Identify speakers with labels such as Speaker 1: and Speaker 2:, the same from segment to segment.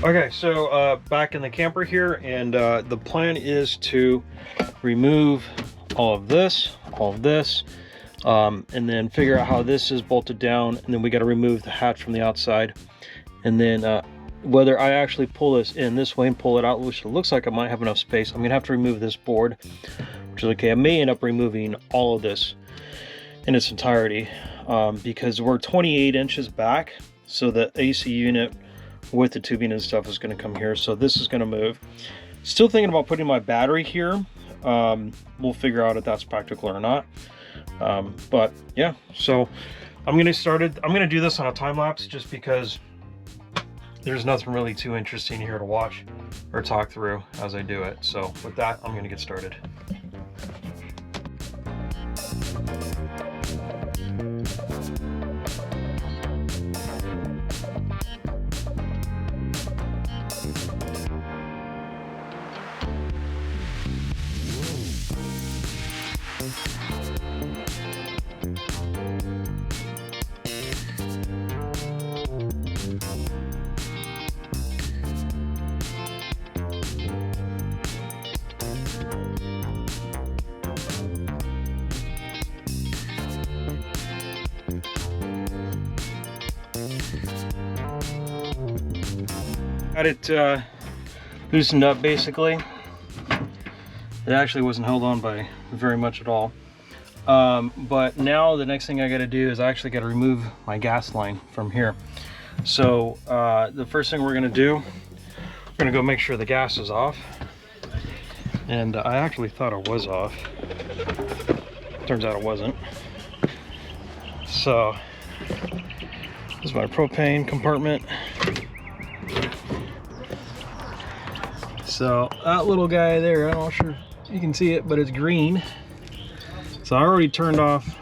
Speaker 1: Okay, so back in the camper here, and the plan is to remove all of this, and then figure out how this is bolted down, and then we got to remove the hatch from the outside, and then whether I actually pull this in this way and pull it out, which it looks like I might have enough space. I'm gonna have to remove this board, which is okay. I may end up removing all of this in its entirety because we're 28 inches back, so the AC unit with the tubing and stuff is going to come here, so this is going to move. Still thinking about putting my battery here. We'll figure out if that's practical or not, but yeah, so I'm going to do this on a time lapse just because there's nothing really too interesting here to watch or talk through as I do it. So with that, I'm going to get started. Got it loosened up basically. It actually wasn't held on by very much at all. But now the next thing I got to do is I actually got to remove my gas line from here. So the first thing we're going to do, we're going to go make sure the gas is off. And I actually thought it was off. Turns out it wasn't. So this is my propane compartment. So that little guy there, I'm not sure if you can see it, but it's green. So I already turned off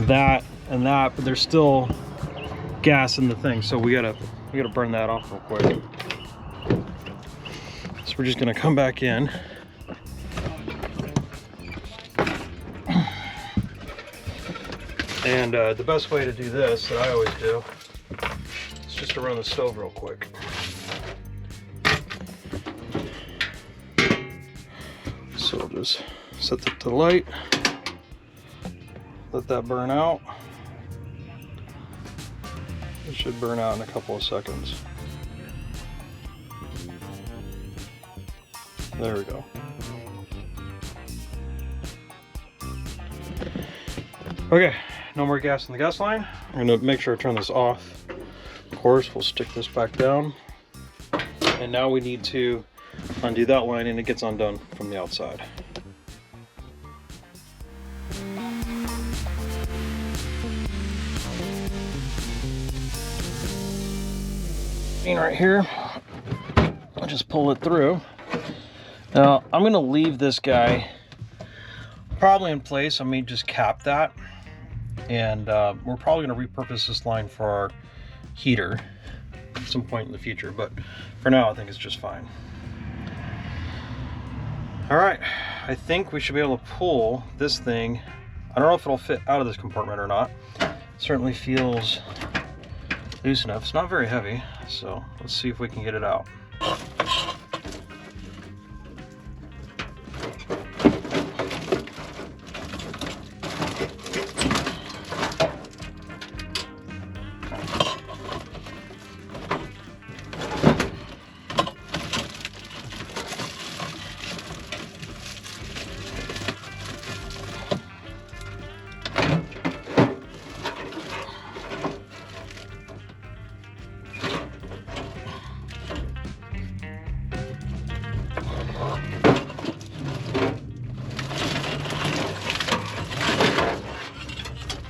Speaker 1: that and that, but there's still gas in the thing. So we gotta burn that off real quick. So we're just gonna come back in. And the best way to do this, that I always do, is just to run the stove real quick. So I'll just set that to light, let that burn out. It should burn out in a couple of seconds. There we go. Okay, no more gas in the gas line. I'm gonna make sure I turn this off. Of course, we'll stick this back down. And now we need to undo that line, and it gets undone from the outside. Right here, I'll just pull it through. Now I'm going to leave this guy probably in place. I may just cap that, and we're probably going to repurpose this line for our heater at some point in the future, but for now I think it's just fine. All right, I think we should be able to pull this thing. I don't know if it'll fit out of this compartment or not. It certainly feels loose enough. It's not very heavy, so let's see if we can get it out.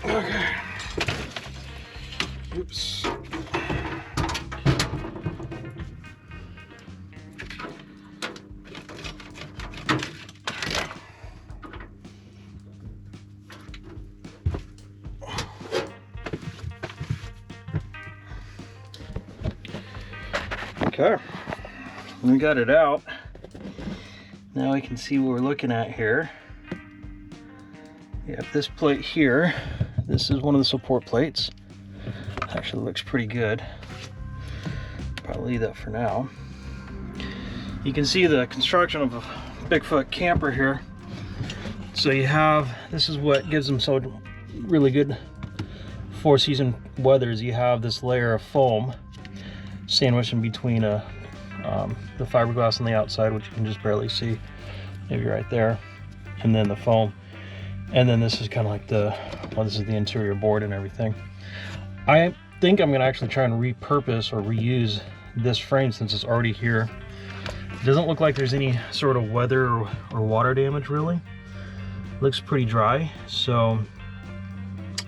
Speaker 1: Okay. Oops. Okay, we got it out. Now we can see what we're looking at here. We have this plate here. This is one of the support plates. Actually looks pretty good. Probably leave that for now. You can see the construction of a Bigfoot camper here. So you have, this is what gives them so really good 4-season weather, is you have this layer of foam sandwiched in between the fiberglass on the outside, which you can just barely see, maybe right there, and then the foam. And then this is kind of like this is the interior board and everything. I think I'm gonna actually try and repurpose or reuse this frame since it's already here. It doesn't look like there's any sort of weather or water damage really. Looks pretty dry, so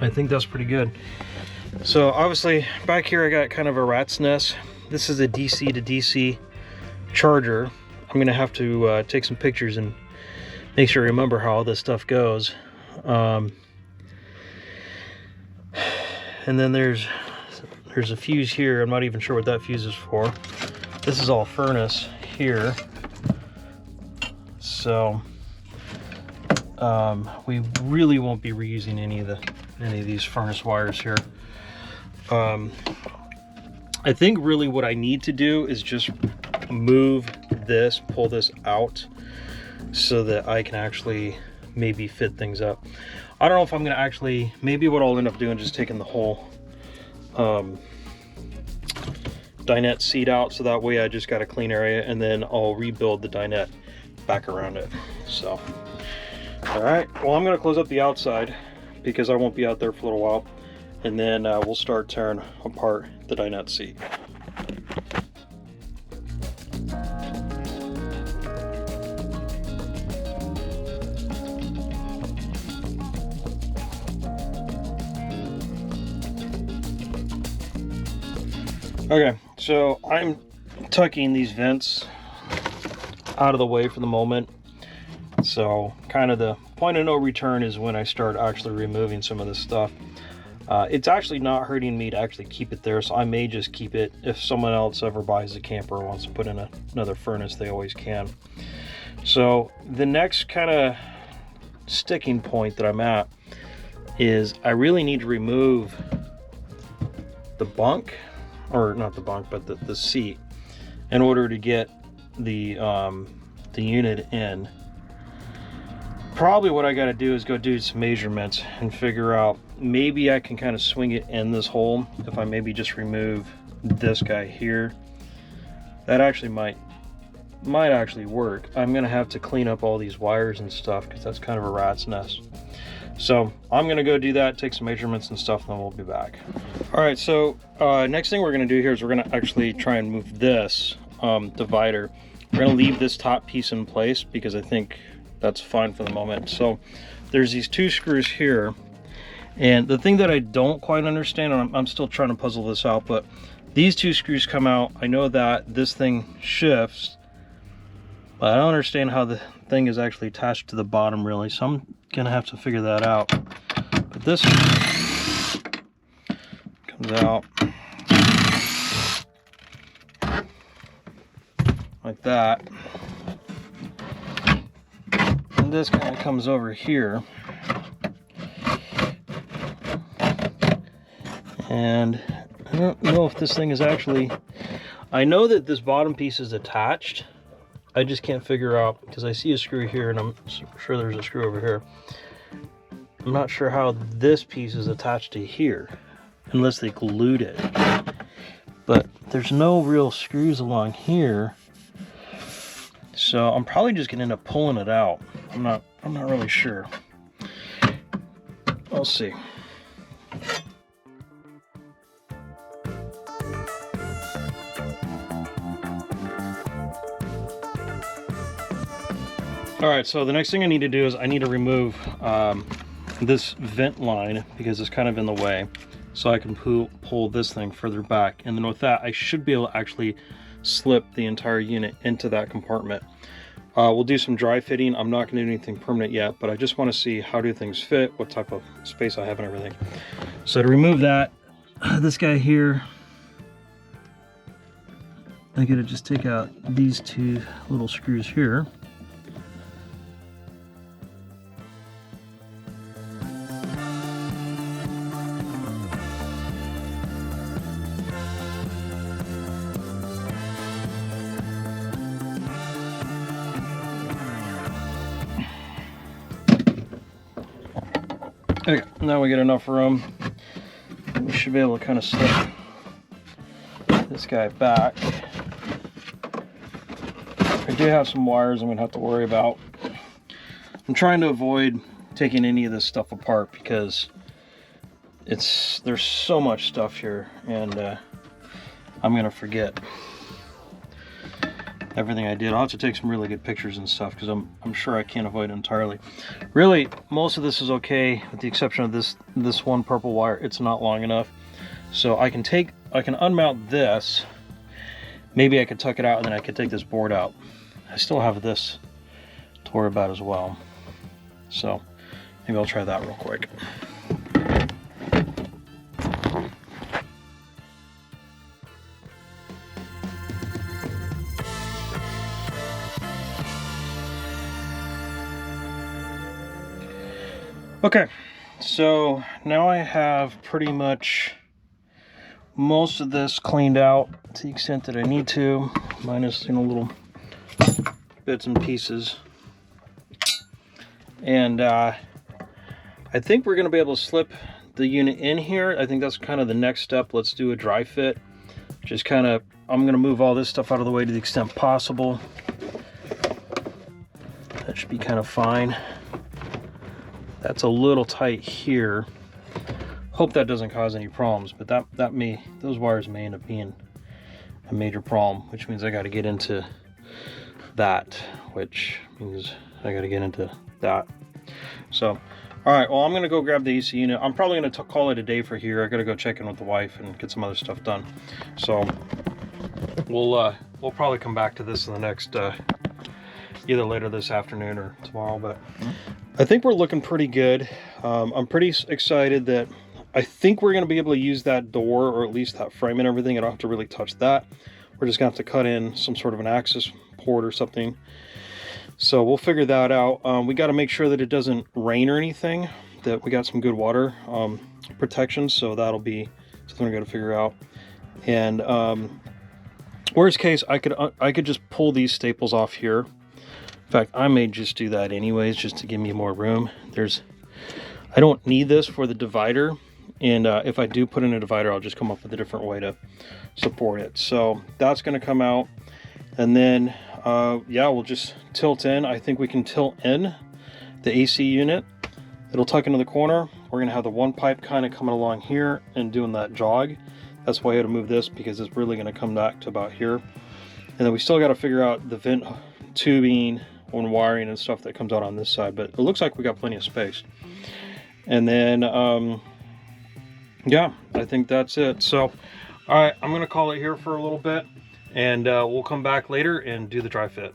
Speaker 1: I think that's pretty good. So obviously back here I got kind of a rat's nest. This is a DC to DC charger. I'm gonna have to take some pictures and make sure I remember how all this stuff goes. And then there's a fuse here. I'm not even sure what that fuse is for. This is all furnace here. So we really won't be reusing any of these furnace wires here. I think really what I need to do is just move this, pull this out so that I can actually maybe fit things up. I don't know if I'm gonna actually, maybe what I'll end up doing is just taking the whole dinette seat out, so that way I just got a clean area, and then I'll rebuild the dinette back around it. So all right, well, I'm gonna close up the outside because I won't be out there for a little while, and then we'll start tearing apart the dinette seat. Okay, so I'm tucking these vents out of the way for the moment. So kind of the point of no return is when I start actually removing some of this stuff. It's actually not hurting me to actually keep it there, so I may just keep it. If someone else ever buys a camper or wants to put in another furnace, they always can. So the next kind of sticking point that I'm at is I really need to remove the bunk, or not the bunk, but the seat, in order to get the unit in. Probably what I got to do is go do some measurements and figure out, maybe I can kind of swing it in this hole if I maybe just remove this guy here. That actually might actually work. I'm gonna have to clean up all these wires and stuff because that's kind of a rat's nest. So I'm gonna go do that, take some measurements and stuff, and then we'll be back. All right, so next thing we're gonna do here is we're gonna actually try and move this divider. We're gonna leave this top piece in place because I think that's fine for the moment. So there's these 2 screws here, and the thing that I don't quite understand, and I'm still trying to puzzle this out, but these 2 screws come out. I know that this thing shifts, but I don't understand how the thing is actually attached to the bottom really, so I'm gonna have to figure that out. But this comes out like that, and this kind of comes over here, and I don't know if this thing is actually, I know that this bottom piece is attached. I just can't figure out, because I see a screw here and I'm sure there's a screw over here. I'm not sure how this piece is attached to here, unless they glued it. But there's no real screws along here, so I'm probably just gonna end up pulling it out. I'm not really sure. I'll see. All right, so the next thing I need to do is I need to remove this vent line because it's kind of in the way, so I can pull this thing further back, and then with that I should be able to actually slip the entire unit into that compartment. We'll do some dry fitting. I'm not going to do anything permanent yet, but I just want to see how do things fit, what type of space I have and everything. So to remove that, this guy here, I gotta just take out these 2 little screws here. Now we get enough room. We should be able to kind of slip this guy back. I do have some wires I'm going to have to worry about. I'm trying to avoid taking any of this stuff apart because there's so much stuff here, and I'm going to forget everything I did. I'll have to take some really good pictures and stuff because I'm sure I can't avoid it entirely. Really, most of this is okay with the exception of this one purple wire. It's not long enough. So I can unmount this. Maybe I could tuck it out and then I could take this board out. I still have this to worry about as well. So maybe I'll try that real quick. Okay, so now I have pretty much most of this cleaned out to the extent that I need to, minus, you know, little bits and pieces. And I think we're going to be able to slip the unit in here. I think that's kind of the next step. Let's do a dry fit. Just kind of, I'm going to move all this stuff out of the way to the extent possible. That should be kind of fine. That's a little tight here. Hope that doesn't cause any problems, but those wires may end up being a major problem, which means I got to get into that, which means I got to get into that. So, all right, well, I'm going to go grab the AC unit. I'm probably going to call it a day for here. I got to go check in with the wife and get some other stuff done. So we'll probably come back to this in the next either later this afternoon or tomorrow, but I think we're looking pretty good. I'm pretty excited that I think we're going to be able to use that door, or at least that frame and everything. I don't have to really touch that. We're just going to have to cut in some sort of an access port or something. So we'll figure that out. We got to make sure that it doesn't rain or anything, that we got some good water protection. So that'll be something we got to figure out. And worst case, I could just pull these staples off here. In fact, I may just do that anyways, just to give me more room. I don't need this for the divider, and if I do put in a divider, I'll just come up with a different way to support it. So that's going to come out, and then yeah, we'll just tilt in. I think we can tilt in the AC unit. It'll tuck into the corner. We're going to have the one pipe kind of coming along here and doing that jog. That's why I had to move this, because it's really going to come back to about here. And then we still got to figure out the vent tubing and wiring and stuff that comes out on this side, but it looks like we got plenty of space. And then yeah, I think that's it. So all right, I'm gonna call it here for a little bit, and we'll come back later and do the dry fit.